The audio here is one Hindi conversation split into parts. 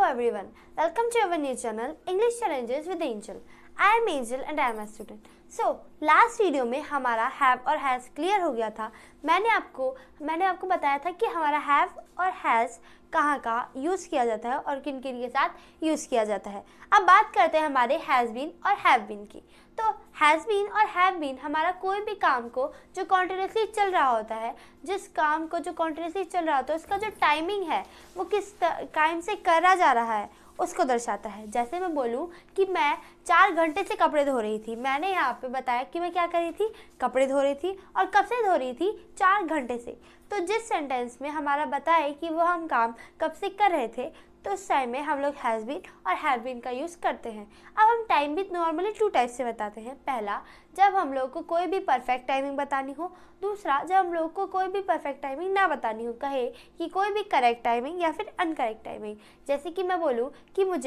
everyone, welcome to our new channel English Challenges with Angel. I am Angel and I am a student. So, last video में हमारा हैव और हैज़ क्लियर हो गया था। मैंने आपको बताया था कि हमारा हैव और हैज़ कहाँ यूज़ किया जाता है और किन किन के साथ यूज़ किया जाता है। अब बात करते हैं हमारे हैज़ बीन और हैव बीन की। तो हैज़ बीन और हैव बीन हमारा कोई भी काम को जो कॉन्टिन्यूसली चल रहा होता है, जिस काम को जो कॉन्टिन्यूसली चल रहा होता है उसका जो टाइमिंग है वो किस टाइम से करा जा रहा है उसको दर्शाता है। जैसे मैं बोलूँ कि मैं 4 घंटे से कपड़े धो रही थी, मैंने यहाँ पे बताया कि मैं क्या कर रही थी, कपड़े धो रही थी और कब से धो रही थी, 4 घंटे से। तो जिस सेंटेंस में हमारा बताए कि वो हम काम कब से कर रहे थे, तो उस टाइम में हम लोग हैज़ बीन और हैव बीन का यूज़ करते हैं। अब हम टाइम भी नॉर्मली 2 टाइप से बताते हैं। पहला, जब हम लोग को कोई भी परफेक्ट टाइमिंग बतानी हो। दूसरा, जब हम लोग को कोई भी परफेक्ट टाइमिंग ना बतानी हो, कहे कि कोई भी करेक्ट टाइमिंग या फिर अनकरेक्ट टाइमिंग। जैसे कि मैं बोलूँ कि मैं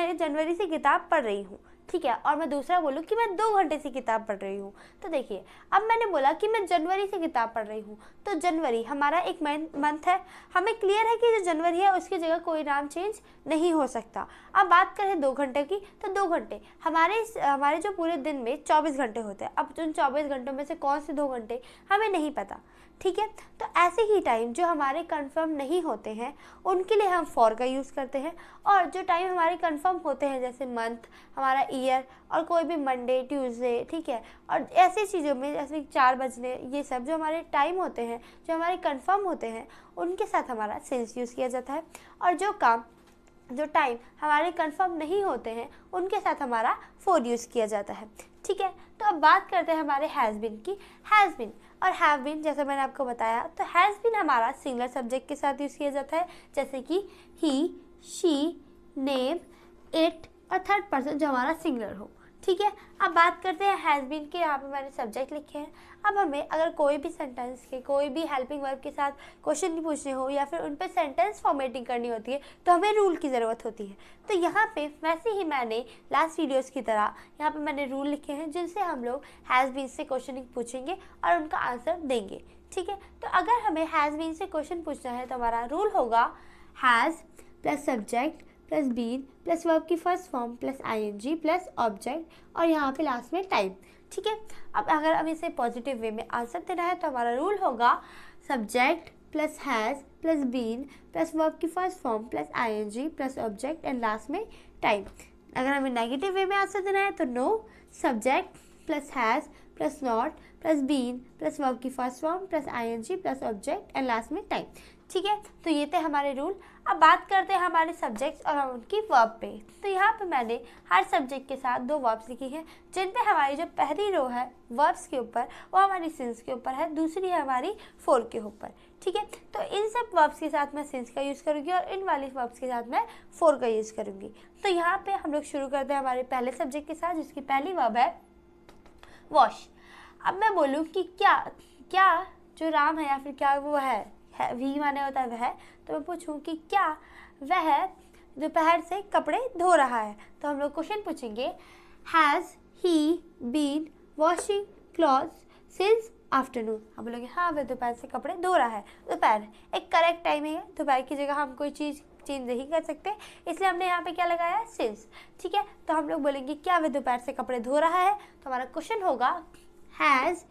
जनवरी से किताब पढ़ रही हूँ, ठीक है, और मैं दूसरा बोलूँ कि मैं 2 घंटे से किताब पढ़ रही हूँ। तो देखिए, अब मैंने बोला कि मैं जनवरी से किताब पढ़ रही हूँ, तो जनवरी हमारा एक मंथ है, हमें क्लियर है कि जो जनवरी है उसकी जगह कोई नाम चेंज नहीं हो सकता। अब बात करें 2 घंटे की, तो 2 घंटे हमारे जो पूरे दिन में 24 घंटे होते हैं। अब उन 24 घंटों में से कौन से 2 घंटे हमें नहीं पता, ठीक है। तो ऐसे ही टाइम जो हमारे कंफर्म नहीं होते हैं उनके लिए हम फॉर का यूज़ करते हैं, और जो टाइम हमारे कंफर्म होते हैं जैसे मंथ, हमारा ईयर और कोई भी मंडे, ट्यूसडे, ठीक है, और ऐसी चीज़ों में जैसे 4 बजने, ये सब जो हमारे टाइम होते हैं जो हमारे कंफर्म होते हैं उनके साथ हमारा सिंस यूज़ किया जाता है। और जो टाइम हमारे कंफर्म नहीं होते हैं उनके साथ हमारा फॉर यूज़ किया जाता है, ठीक है। तो अब बात करते हैं हमारे हैज़ बीन की। हैज़ बीन और हैव बीन, जैसा मैंने आपको बताया, तो हैज़ बीन हमारा सिंगुलर सब्जेक्ट के साथ यूज़ किया जाता है, जैसे कि ही, शी, नेम, इट और थर्ड पर्सन जो हमारा सिंगुलर हो, ठीक है। अब बात करते हैं हैज़ बीन के। यहाँ पे मैंने सब्जेक्ट लिखे हैं। अब हमें अगर कोई भी सेंटेंस के कोई भी हेल्पिंग वर्ब के साथ क्वेश्चन पूछने हो या फिर उन पर सेंटेंस फॉर्मेटिंग करनी होती है तो हमें रूल की ज़रूरत होती है। तो यहाँ पे वैसे ही मैंने लास्ट वीडियोस की तरह यहाँ पे मैंने रूल लिखे हैं जिनसे हम लोग हैज़ बीन से क्वेश्चनिंग पूछेंगे और उनका आंसर देंगे, ठीक है। तो अगर हमें हैज़ बीन से क्वेश्चन पूछना है तो हमारा रूल होगा has plus subject plus been plus verb की first form plus ING plus object और यहाँ पे लास्ट में टाइम, ठीक है। अब अगर हम इसे पॉजिटिव वे में आंसर देना है तो हमारा रूल होगा subject plus has plus been plus verb की first form plus ING plus object and last में टाइम। अगर हमें नेगेटिव वे में आंसर देना है तो no subject plus has plus not plus been plus verb की first form plus ING plus object and last में टाइम, ठीक है। तो ये थे हमारे रूल। अब बात करते हैं हमारे सब्जेक्ट्स और उनकी वर्ब पे। तो यहाँ पे मैंने हर सब्जेक्ट के साथ 2 वर्ब्स लिखी हैं, जिन पे हमारी जो पहली रो है वर्ब्स के ऊपर वो हमारी सिंस के ऊपर है, दूसरी है हमारी फॉर के ऊपर, ठीक है। तो इन सब वर्ब्स के साथ मैं सिंस का यूज़ करूँगी और इन वाली वर्ब्स के साथ मैं फॉर का यूज़ करूँगी। तो यहाँ पर हम लोग शुरू करते हैं हमारे पहले सब्जेक्ट के साथ, जिसकी पहली वर्ब है वॉश। अब मैं बोलूँ कि क्या जो राम है या फिर क्या वो है वी माने होता है वह, तो मैं पूछूं कि क्या वह दोपहर से कपड़े धो रहा है, तो हम लोग क्वेश्चन पूछेंगे has he been washing clothes since afternoon. हम बोलेंगे हाँ वह दोपहर से कपड़े धो रहा है। दोपहर एक करेक्ट टाइम है, दोपहर की जगह हम कोई चीज़ चेंज नहीं कर सकते, इसलिए हमने यहाँ पे क्या लगाया है सिंस, ठीक है। तो हम लोग बोलेंगे क्या वह दोपहर से कपड़े धो रहा है, तो हमारा क्वेश्चन होगा has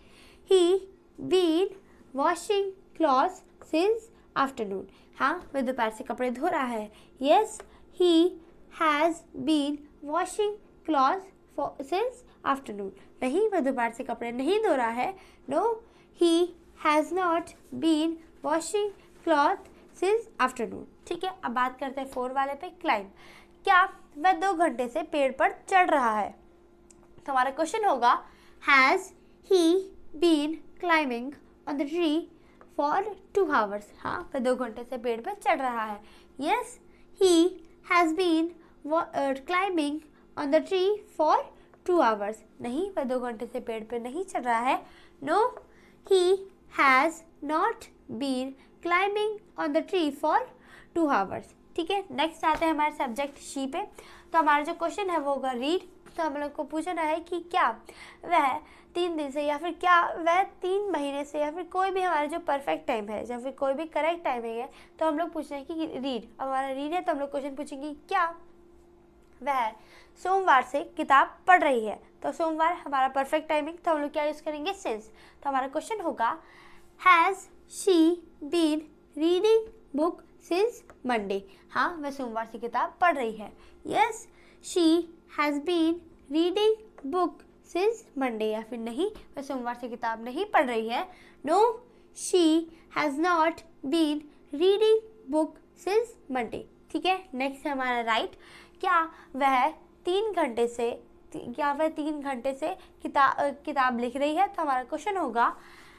he been washing clothes since afternoon. हाँ वह दोपहर से कपड़े धो रहा है। Yes he has been washing clothes since afternoon. नहीं वह दोपहर से कपड़े नहीं धो रहा है। No he has not been washing cloth since afternoon, ठीक है। अब बात करते हैं फॉर वाले पे। क्लाइंब, क्या वह 2 घंटे से पेड़ पर चढ़ रहा है, तो हमारा क्वेश्चन होगा has he been climbing on the tree for 2 hours। हाँ वह 2 घंटे से पेड़ पर चढ़ रहा है। Yes he has been climbing on the tree for 2 hours। नहीं वह 2 घंटे से पेड़ पर नहीं चढ़ रहा है। No he has not been climbing on the tree for 2 hours, ठीक है, नेक्स्ट आते हैं हमारे सब्जेक्ट शी पे। तो हमारा जो क्वेश्चन है वो होगा रीड। तो हम लोग को पूछना है कि क्या वह 3 दिन से या फिर क्या वह 3 महीने से या फिर कोई भी हमारा जो परफेक्ट टाइम है या फिर कोई भी करेक्ट टाइमिंग है, तो हम लोग पूछना है कि रीड। अब हमारा रीड है तो हम लोग क्वेश्चन पूछेंगे क्या वह सोमवार से किताब पढ़ रही है। तो सोमवार हमारा परफेक्ट टाइमिंग, तो हम लोग क्या यूज़ करेंगे, सिंस। तो हमारा क्वेश्चन होगा has she been reading book since Monday. हाँ, वह सोमवार से किताब पढ़ रही है। Yes, she has been reading book since Monday, या फिर नहीं, वह सोमवार से किताब नहीं पढ़ रही है। No, she has not been reading book since Monday. ठीक है, नेक्स्ट है हमारा राइट। क्या वह 3 घंटे से किताब लिख रही है। तो हमारा क्वेश्चन होगा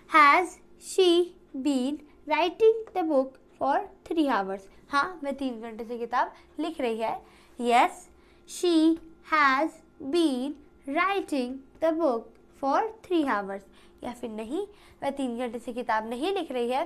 has she been writing the book for 3 hours. हाँ, वह 3 घंटे से किताब लिख रही है। Yes, she has been writing the book for 3 hours, या फिर नहीं, वह 3 घंटे से किताब नहीं लिख रही है।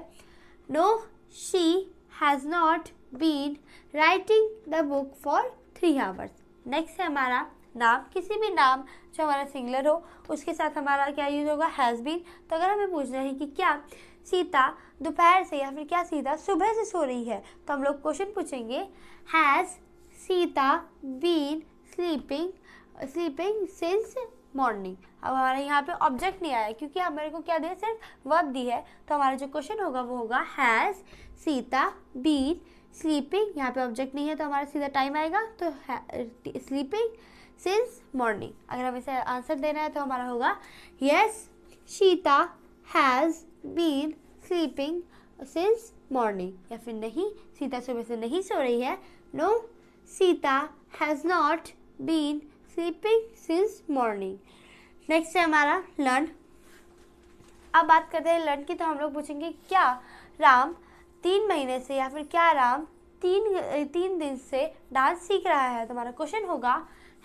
No, she has not been writing the book for 3 hours. Next है हमारा नाम। किसी भी नाम जो हमारा सिंगुलर हो उसके साथ हमारा क्या यूज होगा, हैज़ बीन। तो अगर हमें पूछना है कि क्या सीता दोपहर से या फिर क्या सीता सुबह से सो रही है, तो हम लोग क्वेश्चन पूछेंगे has Sita been sleeping since morning. अब हमारे यहाँ पे ऑब्जेक्ट नहीं आया क्योंकि हमारे को क्या दिया, सिर्फ वर्ब दी है। तो हमारा जो क्वेश्चन होगा वो होगा हैज़ सीता बीन स्लीपिंग। यहाँ पे ऑब्जेक्ट नहीं है तो हमारा सीधा टाइम आएगा, तो स्लीपिंग सिंस मॉर्निंग। अगर हमें इसे आंसर देना है तो हमारा होगा yes, Sita has been sleeping since morning, या फिर नहीं, सीता सुबह से नहीं सो रही है। No, Sita has not been sleeping since morning. Next है हमारा लर्न। अब बात करते हैं लर्न की। तो हम लोग पूछेंगे क्या राम 3 महीने से या फिर क्या राम 3 दिन से डांस सीख रहा है। तो हमारा क्वेश्चन होगा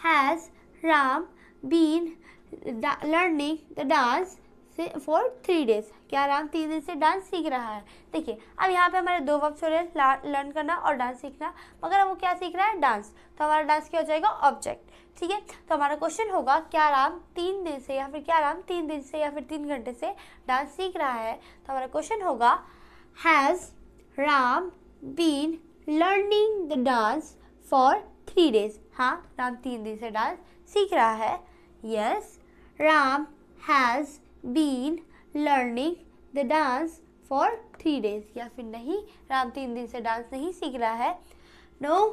has Ram been learning the dance for 3 days. क्या राम 3 दिन से डांस सीख रहा है। देखिए, अब यहाँ पे हमारे 2 वर्ब्स हो रहे हैं, लर्न करना और डांस सीखना, मगर वो क्या सीख रहा है, डांस। तो हमारा डांस क्या हो जाएगा, ऑब्जेक्ट। ठीक है, तो हमारा क्वेश्चन होगा क्या राम 3 दिन से या फिर क्या राम 3 दिन से या फिर 3 घंटे से डांस सीख रहा है। तो हमारा क्वेश्चन होगा has Ram been learning the dance for 3 days. हाँ, राम 3 दिन से डांस सीख रहा है। Yes, Ram has been learning the dance for 3 days, या फिर नहीं, राम 3 दिन से डांस नहीं सीख रहा है। No,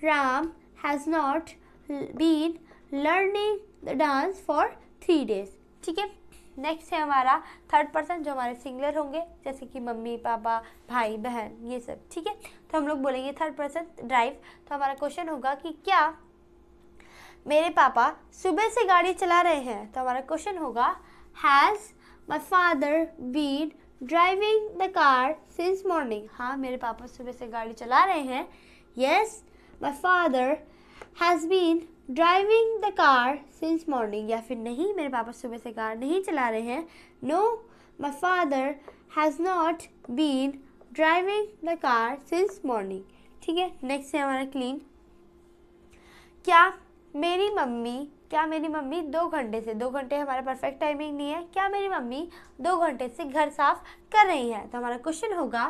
Ram has not been learning the dance for 3 days. ठीक है, नेक्स्ट है हमारा थर्ड पर्सन जो हमारे सिंगुलर होंगे, जैसे कि मम्मी पापा भाई बहन ये सब। ठीक है, तो हम लोग बोलेंगे थर्ड पर्सन ड्राइव। तो हमारा क्वेश्चन होगा कि क्या मेरे पापा सुबह से गाड़ी चला रहे हैं। तो हमारा क्वेश्चन होगा has my father been driving the car since morning. हाँ, मेरे पापा सुबह से गाड़ी चला रहे हैं। Yes, my father has been driving the car since morning, या फिर नहीं, मेरे पापा सुबह से कार नहीं चला रहे हैं। No, my father has not been driving the car since morning. ठीक है, नेक्स्ट है हमारा क्लीन। क्या मेरी मम्मी 2 घंटे से, 2 घंटे हमारा परफेक्ट टाइमिंग नहीं है, क्या मेरी मम्मी 2 घंटे से घर साफ कर रही है। तो हमारा क्वेश्चन होगा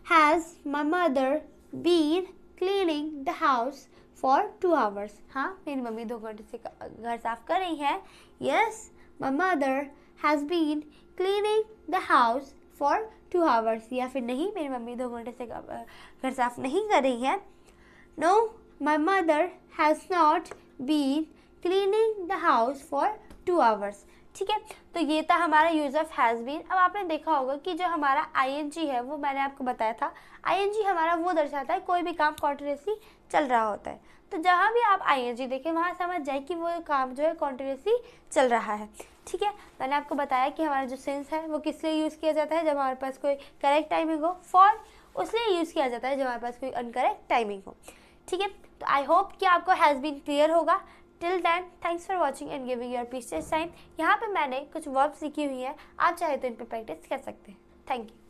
has my mother been cleaning the house for 2 hours. हाँ, मेरी मम्मी 2 घंटे से घर साफ कर रही है। Yes, my mother has been cleaning the house for 2 hours, या फिर नहीं, मेरी मम्मी 2 घंटे से घर साफ नहीं कर रही है। No, my mother has not been cleaning the house for 2 hours. ठीक है, तो ये था हमारा यूज ऑफ हैज़ बीन। अब आपने देखा होगा कि जो हमारा आईएनजी है वो मैंने आपको बताया था, आईएनजी हमारा वो दर्शाता है कोई भी काम कॉन्टिन्यूसली चल रहा होता है। तो जहाँ भी आप आईएनजी देखें वहाँ समझ जाए कि वो काम जो है कॉन्टिन्यूसली चल रहा है। ठीक है, मैंने आपको बताया कि हमारा जो सेंस है वो किस लिए यूज़ किया जाता है, जब हमारे पास कोई करेक्ट टाइमिंग हो। फॉर उसलिए यूज़ किया जाता है जब हमारे पास कोई अनकरेक्ट टाइमिंग हो। ठीक है, तो आई होप कि आपको हैज़ बीन क्लियर होगा। Till then thanks for watching and giving your precious time. यहाँ पे मैंने कुछ वर्ब्स लिखी हुई हैं, आप चाहे तो इन पर प्रैक्टिस कर सकते हैं। Thank you.